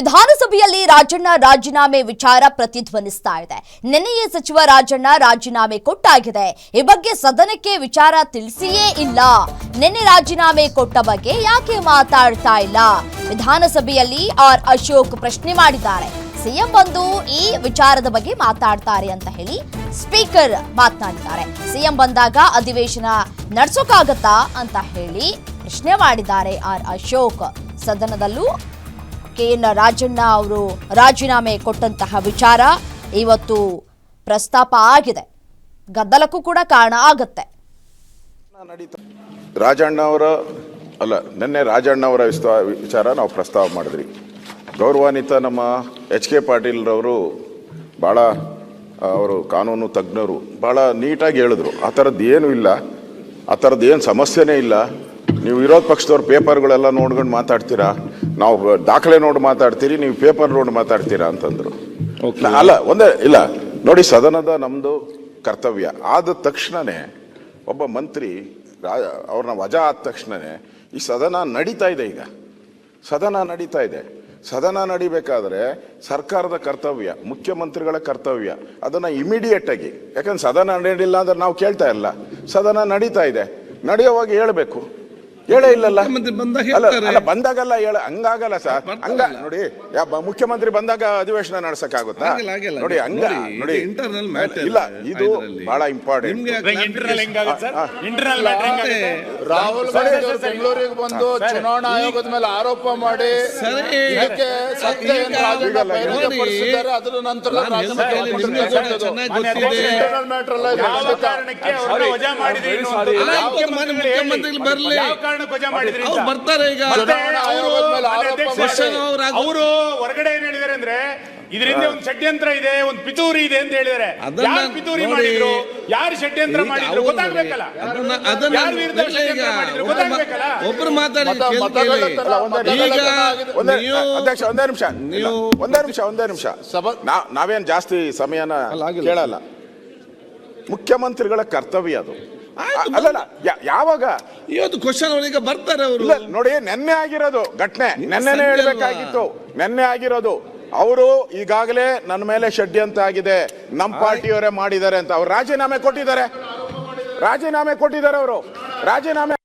ವಿಧಾನಸಭೆಯಲ್ಲಿ ರಾಜಣ್ಣ ರಾಜೀನಾಮೆ ವಿಚಾರ ಪ್ರತಿಧ್ವನಿಸ್ತಾ ಇದೆ. ನಿನ್ನೆಯೇ ಸಚಿವ ರಾಜಣ್ಣ ರಾಜೀನಾಮೆ ಕೊಟ್ಟಾಗಿದೆ. ಈ ಬಗ್ಗೆ ಸದನಕ್ಕೆ ವಿಚಾರ ತಿಳಿಸಿಯೇ ಇಲ್ಲ. ನಿನ್ನೆ ರಾಜೀನಾಮೆ ಕೊಟ್ಟ ಬಗ್ಗೆ ಯಾಕೆ ಮಾತಾಡ್ತಾ ಇಲ್ಲ? ವಿಧಾನಸಭೆಯಲ್ಲಿ ಆರ್ ಅಶೋಕ್ ಪ್ರಶ್ನೆ ಮಾಡಿದ್ದಾರೆ. ಸಿಎಂ ಬಂದು ಈ ವಿಚಾರದ ಬಗ್ಗೆ ಮಾತಾಡ್ತಾರೆ ಅಂತ ಹೇಳಿ ಸ್ಪೀಕರ್ ಮಾತನಾಡಿದ್ದಾರೆ. ಸಿಎಂ ಬಂದಾಗ ಅಧಿವೇಶನ ನಡೆಸೋಕ್ಕಾಗತ್ತಾ ಅಂತ ಹೇಳಿ ಪ್ರಶ್ನೆ ಮಾಡಿದ್ದಾರೆ ಆರ್ ಅಶೋಕ್. ಸದನದಲ್ಲೂ ಕೆಎನ್ ರಾಜಣ್ಣ ಅವರು ರಾಜೀನಾಮೆ ಕೊಟ್ಟಂತಹ ವಿಚಾರ ಇವತ್ತು ಪ್ರಸ್ತಾಪ ಆಗಿದೆ. ಗದ್ದಲಕ್ಕೂ ಕೂಡ ಕಾರಣ ಆಗುತ್ತೆ. ರಾಜಣ್ಣ ಅವರ ನಿನ್ನೆ ರಾಜಣ್ಣ ಅವರ ವಿಚಾರ ನಾವು ಪ್ರಸ್ತಾವ ಮಾಡಿದ್ರಿ. ಗೌರವಾನ್ವಿತ ನಮ್ಮ ಎಚ್.ಕೆ. ಪಾಟೀಲ್ರವರು ಭಾಳ ಅವರು ಕಾನೂನು ತಜ್ಞರು ಭಾಳ ನೀಟಾಗಿ ಹೇಳಿದ್ರು. ಆ ಥರದ್ದು ಏನೂ ಇಲ್ಲ, ಆ ಥರದ್ದು ಏನು ಸಮಸ್ಯೆನೇ ಇಲ್ಲ. ನೀವು ವಿರೋಧ ಪಕ್ಷದವ್ರ ಪೇಪರ್ಗಳೆಲ್ಲ ನೋಡ್ಕೊಂಡು ಮಾತಾಡ್ತೀರಾ, ನಾವು ದಾಖಲೆ ನೋಡಿ ಮಾತಾಡ್ತೀರಿ, ನೀವು ಪೇಪರ್ ನೋಡಿ ಮಾತಾಡ್ತೀರಾ ಅಂತಂದರು. ಅಲ್ಲ ಒಂದೇ ಇಲ್ಲ ನೋಡಿ, ಸದನದ ನಮ್ಮದು ಕರ್ತವ್ಯ ಆದ ತಕ್ಷಣವೇ ಒಬ್ಬ ಮಂತ್ರಿ ಅವ್ರನ್ನ ವಜಾ ಆದ ತಕ್ಷಣವೇ ಈ ಸದನ ನಡೀತಾ ಇದೆ. ಈಗ ಸದನ ನಡೀತಾ ಇದೆ. ಸದನ ನಡಿಬೇಕಾದ್ರೆ ಸರ್ಕಾರದ ಕರ್ತವ್ಯ, ಮುಖ್ಯಮಂತ್ರಿಗಳ ಕರ್ತವ್ಯ ಅದನ್ನು ಇಮಿಡಿಯೇಟ್ ಆಗಿ, ಯಾಕಂದ್ರೆ ಸದನ ನಡೀಲಿಲ್ಲ ಅಂದ್ರೆ ನಾವು ಕೇಳ್ತಾ ಇಲ್ಲ. ಸದನ ನಡೀತಾ ಇದೆ, ನಡೆಯೋವಾಗ ಹೇಳಬೇಕು. ಹೇಳೇ ಇಲ್ಲಲ್ಲ, ಅಲ್ಲ ಬಂದಾಗಲ್ಲ ಹಂಗಾಗಲ್ಲ ಸರ್. ಹಂಗ ನೋಡಿ, ಮುಖ್ಯಮಂತ್ರಿ ಬಂದಾಗ ಅಧಿವೇಶನ ನಡೆಸಕ್ಕಾಗುತ್ತಾ? ನೋಡಿ ಹಂಗ ನೋಡಿ, ಇಲ್ಲ ಇದು ಬಹಳ ಇಂಪಾರ್ಟೆಂಟ್. ರಾಹುಲ್ ಗಾಂಧಿ ಅವರು ಬೆಂಗಳೂರಿಗೆ ಬಂದು ಚುನಾವಣಾ ಆಯೋಗದ ಮೇಲೆ ಆರೋಪ ಮಾಡಿ ಅದರ ನಂತರ ಅವರು ಹೊರಗಡೆ ಏನ್ ಹೇಳಿದಾರೆ ಅಂದ್ರೆ ಇದರಿಂದ ಒಂದು ಷಡ್ಯಂತ್ರ ಇದೆ, ಒಂದು ಪಿತೂರಿ ಇದೆ ಅಂತ ಹೇಳಿದಾರೆ. ಯಾರು ಪಿತೂರಿ ಮಾಡಿದ್ರು, ಯಾರು ಷಡ್ಯಂತ್ರ ಮಾಡಿದ್ರು ಗೊತ್ತಾಗ್ಬೇಕಲ್ಲ. ಒಬ್ರು ಮಾತಾಡಿ. ಅಧ್ಯಕ್ಷ ಒಂದೇ ನಿಮಿಷ ನಾವೇನ್ ಜಾಸ್ತಿ ಸಮಯನ ಕೇಳಲ್ಲ. ಮುಖ್ಯಮಂತ್ರಿಗಳ ಕರ್ತವ್ಯ ಅದು. ಅಲ್ಲ ಯಾವಾಗ ಇವತ್ತು ಕ್ವಶನ್ ಅವರಿಗೆ ಬರ್ತಾರೆ ಅವರು. ನೋಡಿ ನೆನ್ನೆ ಆಗಿರೋದು ಘಟನೆ, ನೆನ್ನೆನೇ ಹೇಳ್ಬೇಕಾಗಿತ್ತು. ನೆನ್ನೆ ಆಗಿರೋದು ಅವರು ಈಗಾಗಲೇ ನನ್ನ ಮೇಲೆ ಷಡ್ಯಂತ್ರ ಆಗಿದೆ, ನಮ್ಮ ಪಾರ್ಟಿಯವರೇ ಮಾಡಿದ್ದಾರೆ ಅಂತ ಅವ್ರು ರಾಜೀನಾಮೆ ಕೊಟ್ಟಿದ್ದಾರೆ. ಅವರು ರಾಜೀನಾಮೆ